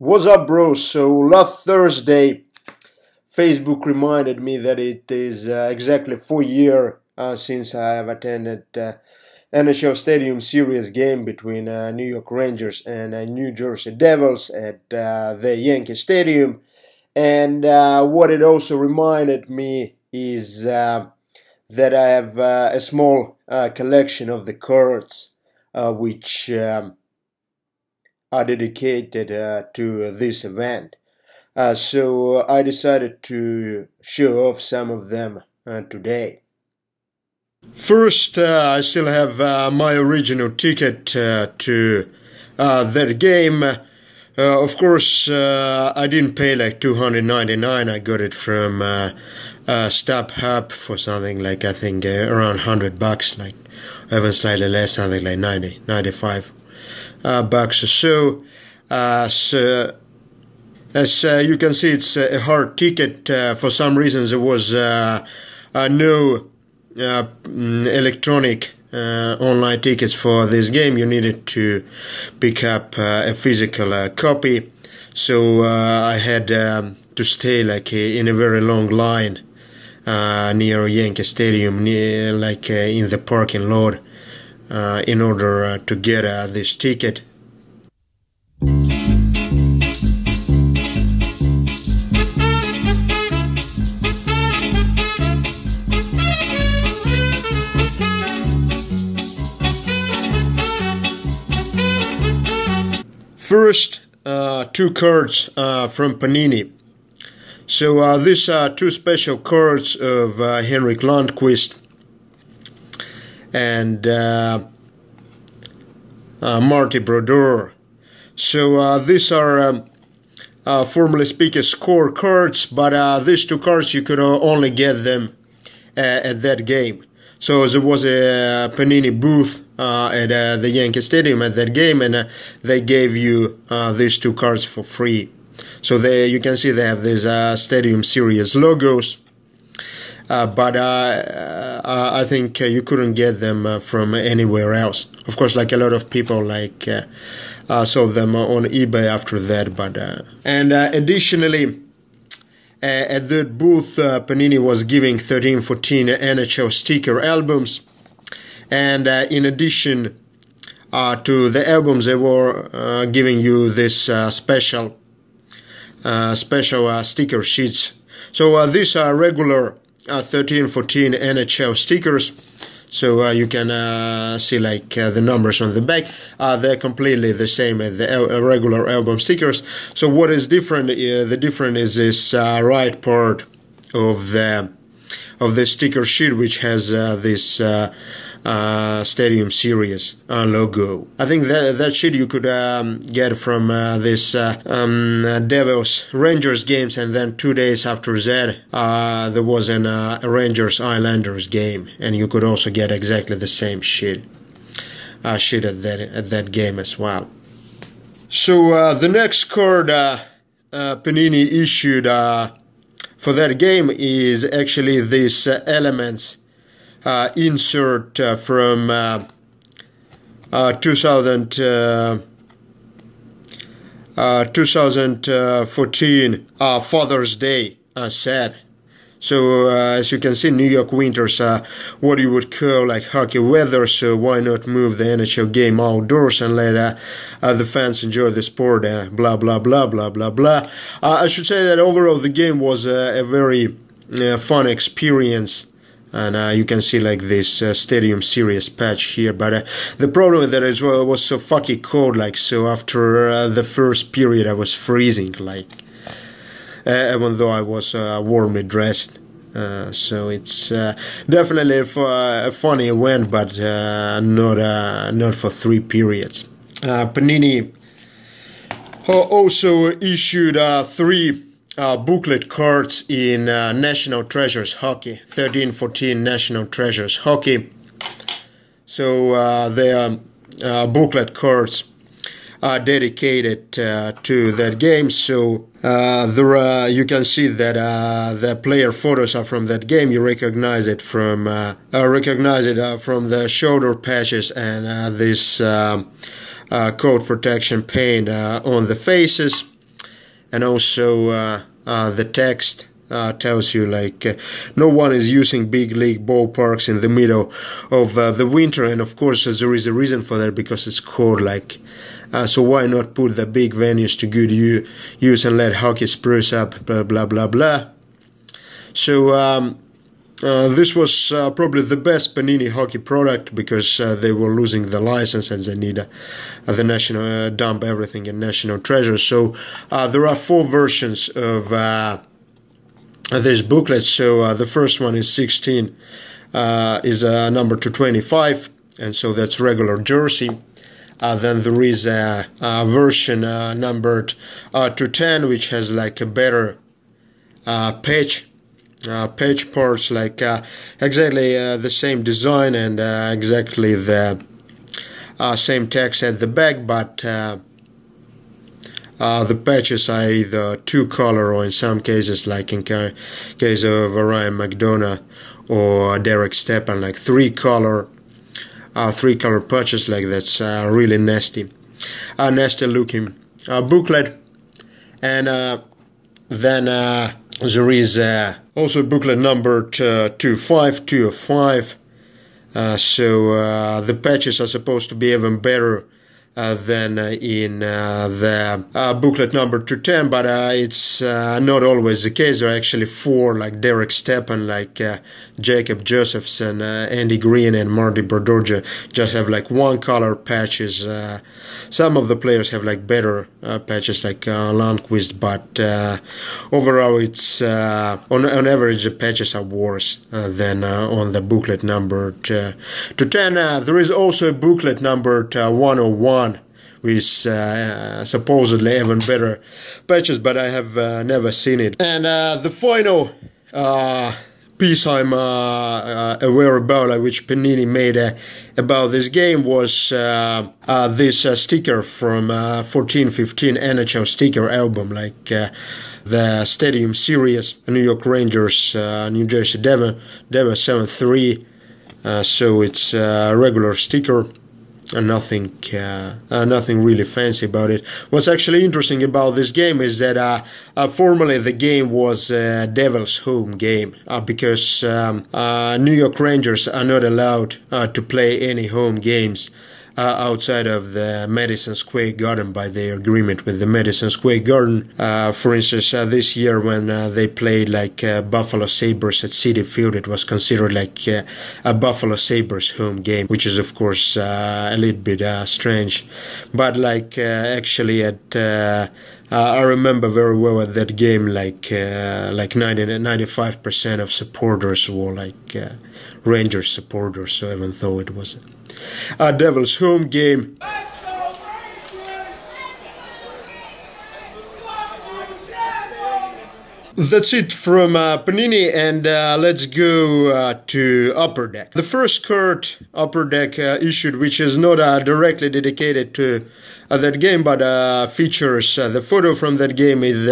What's up, bro? So last Thursday, Facebook reminded me that it is exactly 4 years since I have attended NHL Stadium Series game between New York Rangers and New Jersey Devils at the Yankee Stadium. And what it also reminded me is that I have a small collection of the cards which are dedicated to this event. So I decided to show off some of them today. First, I still have my original ticket to that game. Of course, I didn't pay like $299. I got it from StubHub for something like, I think, around $100, like even slightly less, something like 95 bucks or so. So as you can see, it's a hard ticket. For some reasons, there was no electronic online tickets for this game. You needed to pick up a physical copy. So I had to stay like in a very long line near Yankee Stadium, in the parking lot, in order to get this ticket. First, two cards from Panini. So these are two special cards of Henrik Lundqvist and Marty Brodeur. So these are formally speaking score cards, but these two cards you could only get them at that game. So there was a Panini booth at the Yankee Stadium at that game, and they gave you these two cards for free. So you can see they have these Stadium Series logos, but I think you couldn't get them from anywhere else. Of course, like a lot of people sold them on eBay after that. But and additionally, at that booth, Panini was giving 13-14 NHL sticker albums, and in addition to the albums, they were giving you this special sticker sheets. So these are regular 13-14 NHL stickers. So you can see the numbers on the back. They're completely the same as the regular album stickers. So what is different? The difference is this right part of the sticker sheet, which has this Stadium Series logo. I think that sheet you could get from this Devils Rangers games, and then 2 days after that there was a Rangers Islanders game, and you could also get exactly the same sheet at that game as well. So the next card Panini issued for that game is actually this Elements insert from 2014 Father's Day set. So as you can see, New York winters are what you would call like hockey weather, so why not move the NHL game outdoors and let the fans enjoy the sport, blah blah blah blah blah blah. I should say that overall the game was a very fun experience. And you can see like this Stadium Series patch here, but the problem with that as well, it was so fucking cold. So after the first period, I was freezing, even though I was warmly dressed. So it's definitely a funny event, but not for 3 periods. Panini also issued 3 booklet cards in National Treasures Hockey, 13-14 National Treasures Hockey. So they are booklet cards dedicated to that game. So there you can see that the player photos are from that game. You recognize it from the shoulder patches and this coat protection paint on the faces. and also the text tells you like no one is using big league ballparks in the middle of the winter, and of course there is a reason for that, because it's cold. Like so why not put the big venues to good use and let hockey spruce up, blah blah blah blah. So this was probably the best Panini hockey product, because they were losing the license and they need the national dump everything in National Treasure. So there are 4 versions of this booklet. So the first one is 16, is number 225, and so that's regular jersey. Then there is a version numbered 210, which has like a better page parts, like exactly the same design and exactly the same text at the back, but the patches are either 2-color, or in some cases, like in case of Ryan McDonough or Derek Stepan, like 3-color patches. Like that's really nasty looking booklet. And then there is also booklet number 252 of 5. So the patches are supposed to be even better than in the booklet number 210, but it's not always the case. There are actually 4, like Derek Stepan, like Jacob Josephson, Andy Green, and Marty Brodeur just have like 1-color patches. Some of the players have like better patches, like Lundqvist, but overall it's on average the patches are worse than on the booklet number 210. There is also a booklet number 101, with supposedly even better patches, but I have never seen it. And the final piece I'm aware about, which Panini made about this game, was this sticker from 14-15 NHL sticker album, like the Stadium Series, New York Rangers, New Jersey Devils 7-3. So it's a regular sticker. Nothing really fancy about it. What's actually interesting about this game is that formerly the game was Devils' home game, because New York Rangers are not allowed to play any home games outside of the Madison Square Garden by their agreement with the Madison Square Garden. For instance, this year when they played like Buffalo Sabres at Citi Field, it was considered like a Buffalo Sabres home game, which is of course a little bit strange. But like actually at I remember very well at that game, like 95% of supporters were like Rangers supporters. So even though it was a Devils home game. That's it from Panini, and let's go to Upper Deck. The first card Upper Deck issued, which is not directly dedicated to that game, but features the photo from that game, is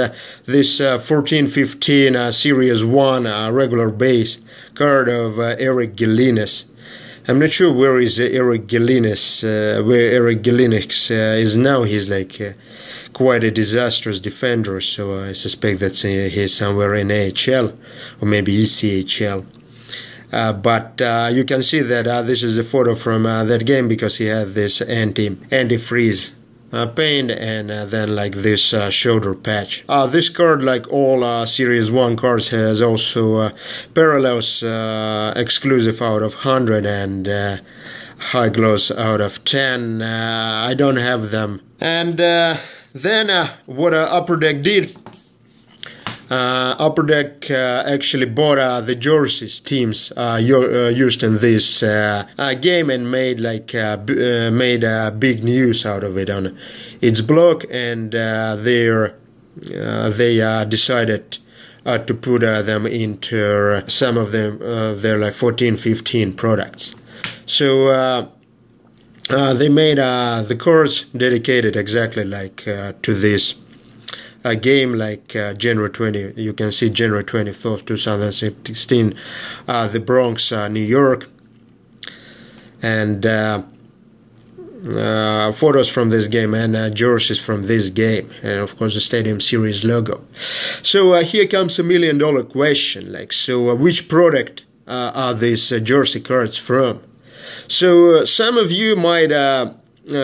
this 14-15 Series 1 regular base card of Eric Gelinas. I'm not sure where is Eric Gelinas, where Eric Gelinas is now. He's like quite a disastrous defender, so I suspect that he's somewhere in AHL or maybe ECHL. But you can see that this is a photo from that game, because he had this anti-freeze paint and then like this shoulder patch. This card, like all Series 1 cards, has also parallels exclusive out of 100 and high gloss out of 10. I don't have them. And then what Upper Deck did, Upper Deck actually bought the jerseys teams used in this game and made like big news out of it on its blog, and they decided to put them into some of them their like 14-15 products. So they made the cards dedicated exactly like to this game, like January 20. You can see January 24th, 2016, the Bronx, New York, and photos from this game and jerseys from this game, and of course the Stadium Series logo. So here comes $1 million question, like, so which product are these jersey cards from? So some of you might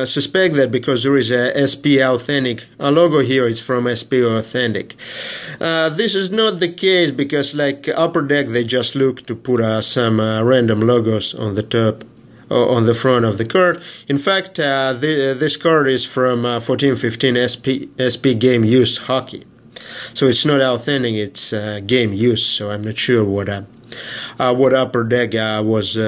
suspect that because there is a SP Authentic logo here, it's from SP Authentic. This is not the case, because like Upper Deck, they just look to put some random logos on the top, on the front of the card. In fact, this card is from 14-15 SP Game Used Hockey. So it's not authentic, it's game used. So I'm not sure what Upper Deck was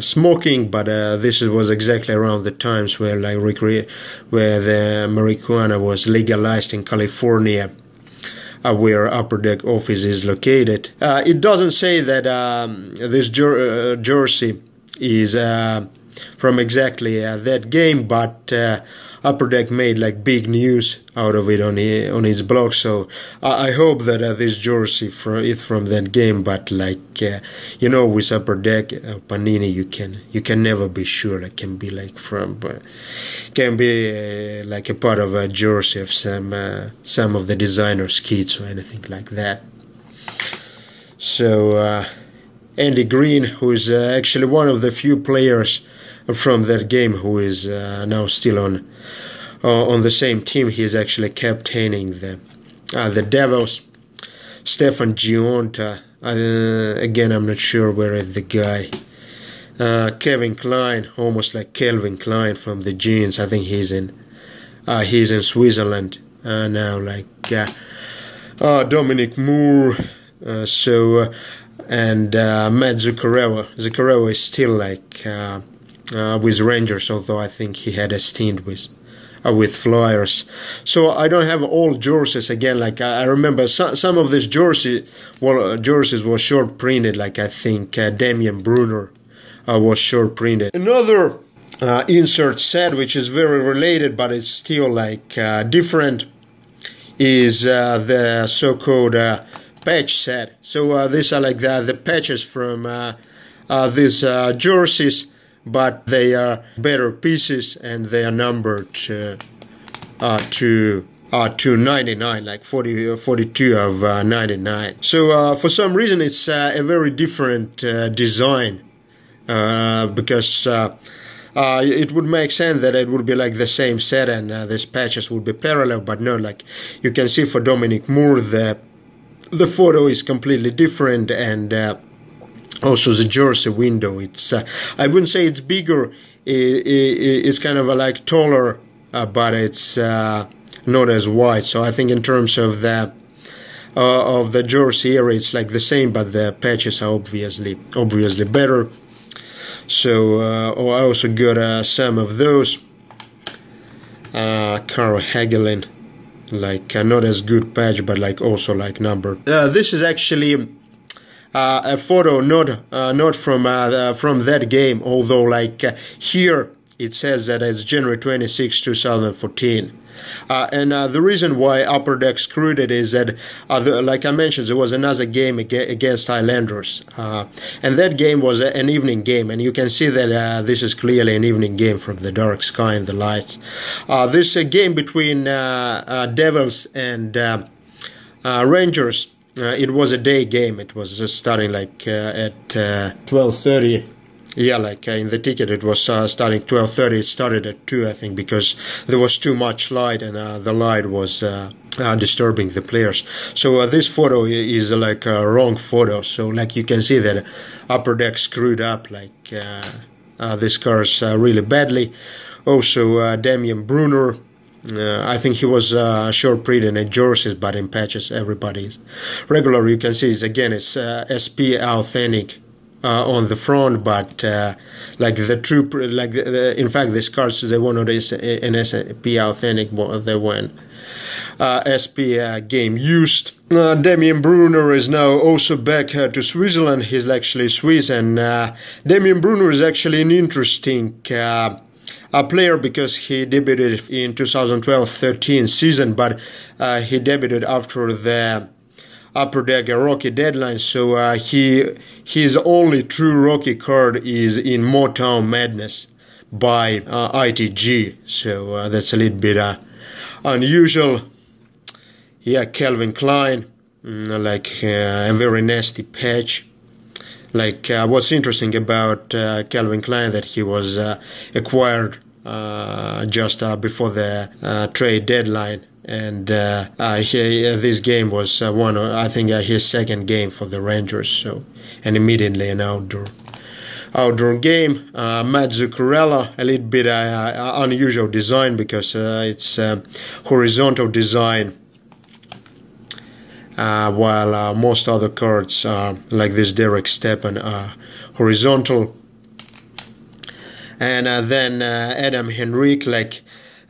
smoking, but this was exactly around the times where where the marijuana was legalized in California, where Upper Deck office is located. It doesn't say that this jersey is from exactly that game, but Upper Deck made like big news out of it on his blog. So I hope that this jersey is from that game. But like you know, with Upper Deck, Panini, you can never be sure. It can be like can be like a part of a jersey of some of the designer's kits or anything like that. So Andy Green, who is actually one of the few players from that game who is now still on the same team. He is actually captaining the Devils. Stefan Gionta, again I'm not sure where is the guy. Kevin Klein, almost like Calvin Klein from the Jeans. I think he's in Switzerland now. Like Dominic Moore. And Matt Zuccarello. Zuccarello is still like with Rangers, although I think he had a stint with Flyers. So I don't have all jerseys again. Like I remember some of these jerseys were short printed. Like I think Damian Brunner was short printed. Another insert set, which is very related, but it's still like different, is the so-called patch set. So these are like the patches from these jerseys, but they are better pieces and they are numbered to 99, like 42 of 99. So for some reason it's a very different design, because it would make sense that it would be like the same set and these patches would be parallel, but no, like you can see for Dominic Moore the photo is completely different, and also the jersey window, it's I wouldn't say it's bigger, it's kind of like taller, but it's not as wide. So I think in terms of the jersey area, it's like the same, but the patches are obviously better. So I also got some of those. Carl Hagelin, like not as good patch, but like also like numbered. This is actually a photo not from that game, although like here it says that it's January 26, 2014. And the reason why Upper Deck screwed it is that, like I mentioned, there was another game against Islanders. And that game was an evening game. And you can see that this is clearly an evening game from the dark sky and the lights. This game between Devils and Rangers, it was a day game. It was just starting like at 12:30. Yeah, like in the ticket it was starting 12:30. It started at 2, I think, because there was too much light and the light was disturbing the players. So this photo is like a wrong photo. So like you can see that Upper Deck screwed up like these cars really badly. Also Damian Brunner, I think he was short print in jerseys, but in patches everybody's regular. You can see it's SP Authentic on the front, but like the true, like in fact these cards, they were not an SP Authentic, they were SP Game Used. Damian Brunner is now also back to Switzerland. He's actually Swiss, and Damian Brunner is actually an interesting player because he debuted in 2012-13 season, but he debuted after the Upper Deck rookie deadline, so his only true rookie card is in Motown Madness. by ITG, so that's a little bit unusual. Yeah, Calvin Klein, like a very nasty patch. Like what's interesting about Calvin Klein that he was acquired just before the trade deadline, and this game was I think his second game for the Rangers. So, and immediately an outdoor game. Matt Zuccarello, a little bit unusual design because it's horizontal design. While most other cards like this Derek Stepan are horizontal. And then Adam Henrique, like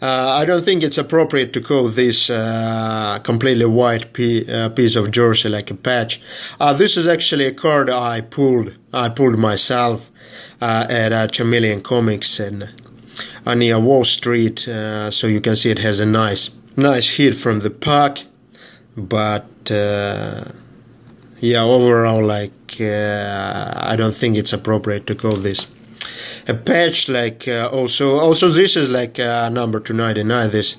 I don't think it's appropriate to call this completely white piece of jersey like a patch. This is actually a card I pulled myself at Chameleon Comics and near Wall Street, so you can see it has a nice hit from the puck. But yeah, overall, like I don't think it's appropriate to call this a patch. Like also this is like number 299. This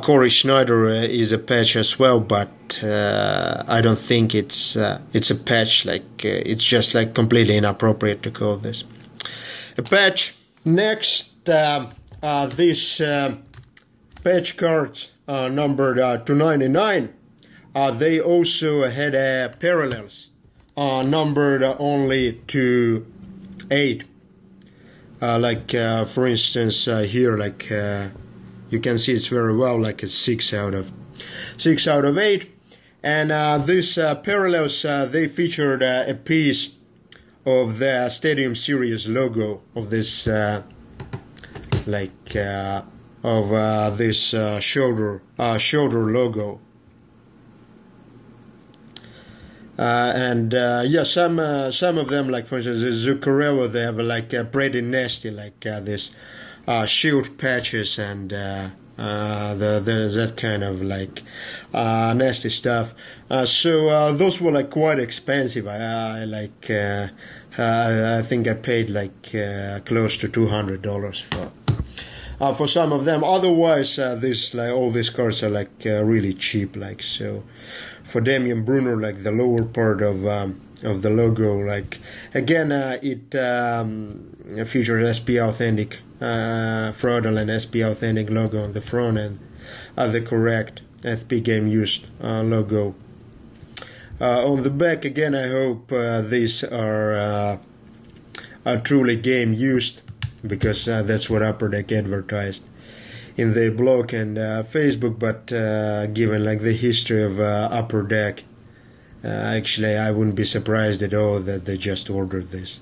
Corey Schneider is a patch as well, but I don't think it's a patch. Like it's just like completely inappropriate to call this a patch. Next, these patch cards numbered 299. They also had parallels numbered only to 8. Like for instance here, like you can see it's very well like a 6 out of 8. And these parallels they featured a piece of the Stadium Series logo of this this shoulder logo. Yeah, some of them, like for instance, the Zuccarello, they have like pretty nasty, like this shield patches and there's that kind of like nasty stuff. So those were like quite expensive. I think I paid like close to $200 for some of them. Otherwise, this like all these cards are like really cheap. Like so. For Damian Brunner, like the lower part of the logo, like again, it features SP Authentic, fraudulent SP Authentic logo on the front and the correct FP Game Used logo on the back. Again, I hope these are truly game used, because that's what Upper Deck advertised in their blog and Facebook. But given like the history of Upper Deck, actually I wouldn't be surprised at all that they just ordered this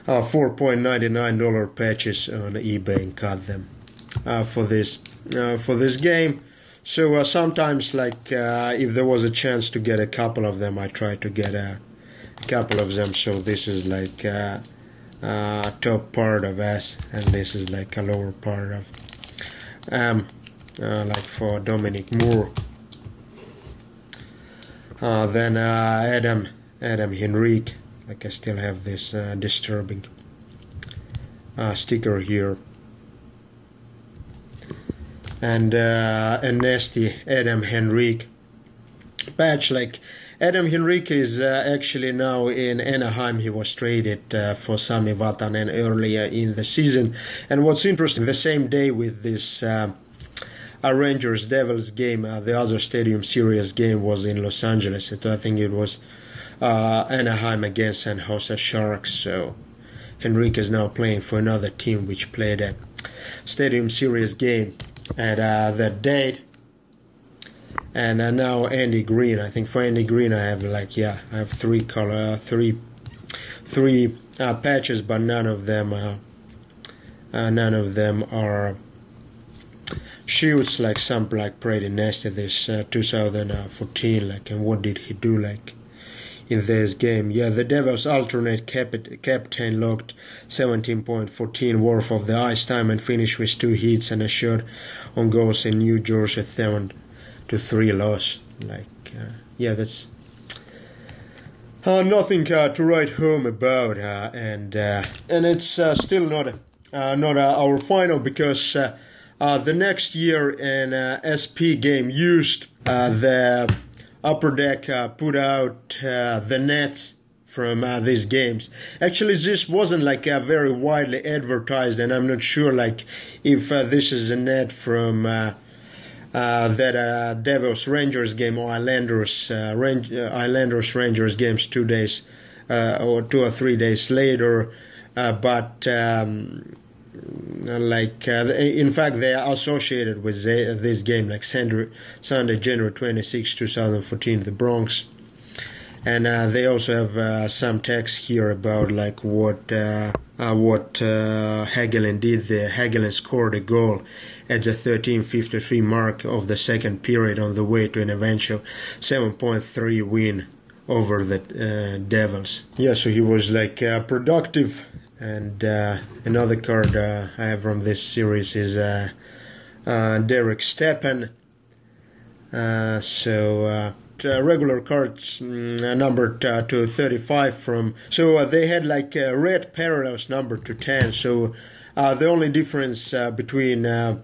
$4.99 patches on eBay and cut them for this game. So sometimes, like if there was a chance to get a couple of them, I try to get a couple of them. So this is like top part of S, and this is like a lower part of like for Dominic Moore. Then Adam Henrique, like I still have this disturbing sticker here, and a nasty Adam Henrique patch. Like Adam Henrique is actually now in Anaheim. He was traded for Sami Vatanen earlier in the season. And what's interesting, the same day with this Rangers-Devils game, the other Stadium Series game was in Los Angeles. I think it was Anaheim against San Jose Sharks. So Henrique is now playing for another team which played a Stadium Series game at that date. And now Andy Green. I think for Andy Green I have like I have three patches, but none of them are shoots. Like some like pretty nasty. This 2014. Like, and what did he do like in this game? Yeah, the Devils alternate captain logged 17.14 worth of the ice time and finished with 2 hits and a shot on goals in New Jersey 7-3 loss. Like yeah, that's nothing to write home about, and it's still not not our final, because the next year an SP game used the Upper Deck put out the nets from these games. Actually, this wasn't like very widely advertised, and I'm not sure like if this is a net from that Devils Rangers game or Islanders Rangers games 2 days or 2 or 3 days later, but in fact they are associated with this game, like Sunday, January 26, 2014, the Bronx. And they also have some text here about like what Hagelin did there. Hagelin scored a goal at the 13:53 mark of the second period on the way to an eventual 7.3 win over the Devils. Yeah, so he was like productive. And another card I have from this series is Derek Stepan. Regular cards numbered to 35 from. So they had like red parallels numbered to 10. So the only difference between the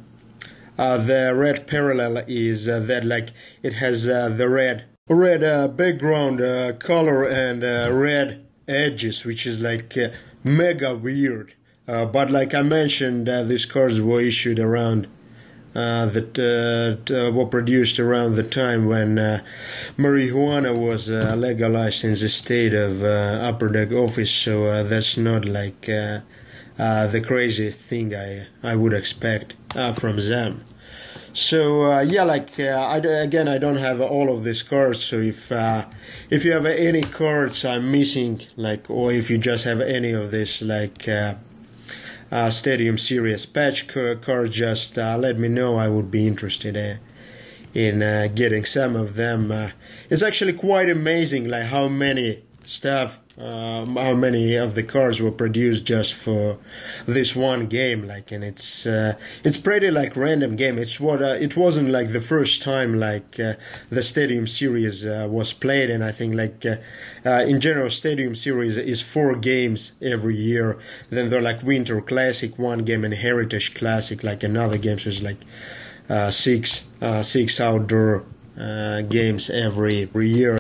red parallel is that like it has the red background color and red edges, which is like mega weird. But like I mentioned, these cards were issued around were produced around the time when marijuana was legalized in the state of Upper Deck office, so that's not like the crazy thing I would expect from them. So yeah, like I don't have all of these cards. So if you have any cards I'm missing, like, or if you just have any of this like Stadium Series patch cards, just let me know. I would be interested in getting some of them. It's actually quite amazing, like how many of the cards were produced just for this one game. Like, and it's pretty like random game. It wasn't like the first time like the Stadium Series was played, and I think like in general Stadium Series is 4 games every year. Then they're like Winter Classic 1 game and Heritage Classic like another game. So it's like 6 outdoor games every year.